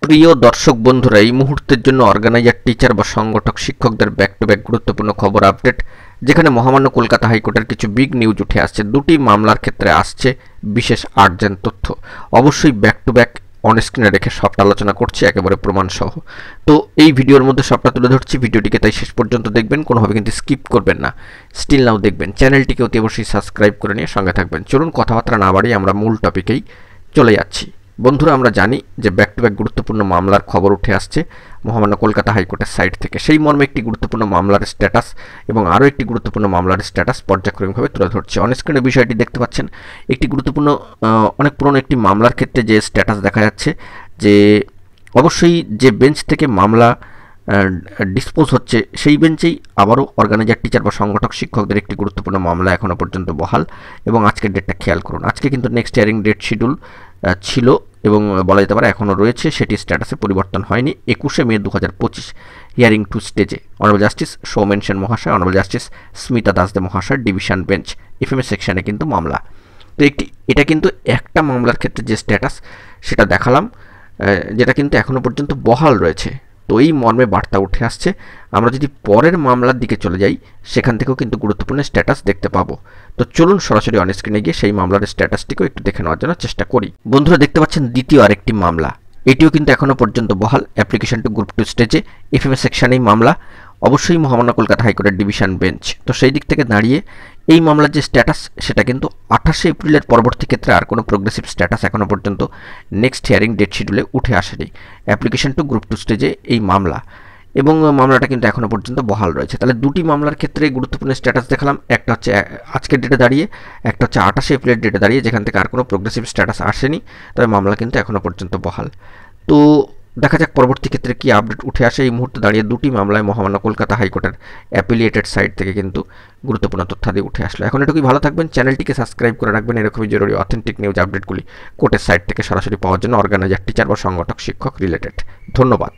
প্রিয় দর্শক বন্ধুরা, এই মুহূর্তের জন্য অর্গানাইজার, টিচার বা সংগঠক শিক্ষকদের ব্যাক টু ব্যাক গুরুত্বপূর্ণ খবর আপডেট, যেখানে মহামান্য কলকাতা হাইকোর্টের কিছু বিগ নিউজ উঠে আসছে। দুটি মামলার ক্ষেত্রে আসছে বিশেষ আর্জেন্ট তথ্য। অবশ্যই ব্যাক টু ব্যাক অন স্ক্রিনে রেখে সবটা আলোচনা করছি একেবারে প্রমাণ সহ। তো এই ভিডিওর মধ্যে সবটা তুলে ধরছি, ভিডিওটিকে তাই শেষ পর্যন্ত দেখবেন, কোনোভাবে কিন্তু স্কিপ করবেন না। স্টিল নাও দেখবেন, চ্যানেলটিকে অতি অবশ্যই সাবস্ক্রাইব করে নিয়ে সঙ্গে থাকবেন। চলুন কথাবার্তা না বাড়িয়ে আমরা মূল টপিকেই চলে যাচ্ছি। বন্ধুরা, আমরা জানি যে ব্যাক টু ব্যাক গুরুত্বপূর্ণ মামলার খবর উঠে আসছে মহামান্য কলকাতা হাইকোর্টের সাইট থেকে। সেই মর্মে একটি গুরুত্বপূর্ণ মামলার স্ট্যাটাস এবং আরও একটি গুরুত্বপূর্ণ মামলার স্ট্যাটাস পর্যায়ক্রমিকভাবে তুলে ধরছে। অন স্ক্রিনে বিষয়টি দেখতে পাচ্ছেন। একটি গুরুত্বপূর্ণ অনেক পুরনো একটি মামলার ক্ষেত্রে যে স্ট্যাটাস দেখা যাচ্ছে, যে অবশ্যই যে বেঞ্চ থেকে মামলা ডিসপোজ হচ্ছে সেই বেঞ্চেই আবারও অর্গানাইজার, টিচার বা সংগঠক শিক্ষকদের একটি গুরুত্বপূর্ণ মামলা এখনও পর্যন্ত বহাল। এবং আজকের ডেটটা খেয়াল করুন, আজকে কিন্তু নেক্সট হিয়ারিং ডেট শিডিউল ছিল এবং বলা যেতে পারে এখনও রয়েছে, সেটি স্ট্যাটাসে পরিবর্তন হয়নি। 21শে মে 2025 হিয়ারিং টু স্টেজে অনারেবল জাস্টিস সৌমেন সেন মহাশয়, অনারেবল জাস্টিস স্মিতা দাসদে মহাশয়, ডিভিশন বেঞ্চ, এফএমএস সেকশনে কিন্তু মামলা। তো এটা কিন্তু একটা মামলার ক্ষেত্রে যে স্ট্যাটাস সেটা দেখালাম, যেটা কিন্তু এখনও পর্যন্ত বহাল রয়েছে। তো এই মর্মে বার্তা উঠে আসছে। আমরা যদি পরের মামলার দিকে চলে যাই, সেখান থেকেও কিন্তু গুরুত্বপূর্ণ স্ট্যাটাস দেখতে পাবো। তো চলুন সরাসরি অন স্ক্রিনে গিয়ে সেই মামলার স্ট্যাটাসটিকেও একটু দেখে নেওয়ার জন্য চেষ্টা করি। বন্ধুরা, দেখতে পাচ্ছেন দ্বিতীয় আরেকটি মামলা, এটিও কিন্তু এখনও পর্যন্ত বহাল। অ্যাপ্লিকেশন টু গ্রুপ টু স্টেজে, এফএমএস সেকশনেই মামলা, অবশ্যই মহামান্য কলকাতা হাইকোর্টের ডিভিশন বেঞ্চ। তো সেই দিক থেকে দাঁড়িয়ে এই মামলার যে স্ট্যাটাস সেটা কিন্তু 28শে এপ্রিলের পরবর্তী ক্ষেত্রে আর কোনো প্রোগ্রেসিভ স্ট্যাটাস এখনও পর্যন্ত নেক্সট হিয়ারিং ডেট শিডিউলে উঠে আসেনি। অ্যাপ্লিকেশন টু গ্রুপ টু স্টেজে এই মামলা, এবং মামলাটা কিন্তু এখনও পর্যন্ত বহাল রয়েছে। তাহলে দুটি মামলার ক্ষেত্রে গুরুত্বপূর্ণ স্ট্যাটাস দেখালাম, একটা হচ্ছে আজকের ডেটে দাঁড়িয়ে, একটা হচ্ছে 28শে এপ্রিলের ডেটে দাঁড়িয়ে, যেখান থেকে আর কোনো প্রোগ্রেসিভ স্ট্যাটাস আসেনি, তবে মামলা কিন্তু এখনও পর্যন্ত বহাল। তো দেখা যাক পরবর্তী ক্ষেত্রে কি আপডেট উঠে আসে। এই মুহূর্তে দাঁড়িয়ে দুটি মামলায় মহামান্য কলকাতা হাইকোর্টের অ্যাপিলিয়েটেড সাইট থেকে কিন্তু গুরুত্বপূর্ণ তথ্যাদি উঠে আসলো। এখন এটুকুই, ভালো থাকবেন, চ্যানেলটিকে সাবস্ক্রাইব করে রাখবেন এরকমই জরুরি অথেন্টিক নিউজ আপডেটগুলি কোর্টের সাইট থেকে সরাসরি পাওয়ার জন্য, অর্গানাইজার, টিচার বা সংগঠক শিক্ষক রিলেটেড। ধন্যবাদ।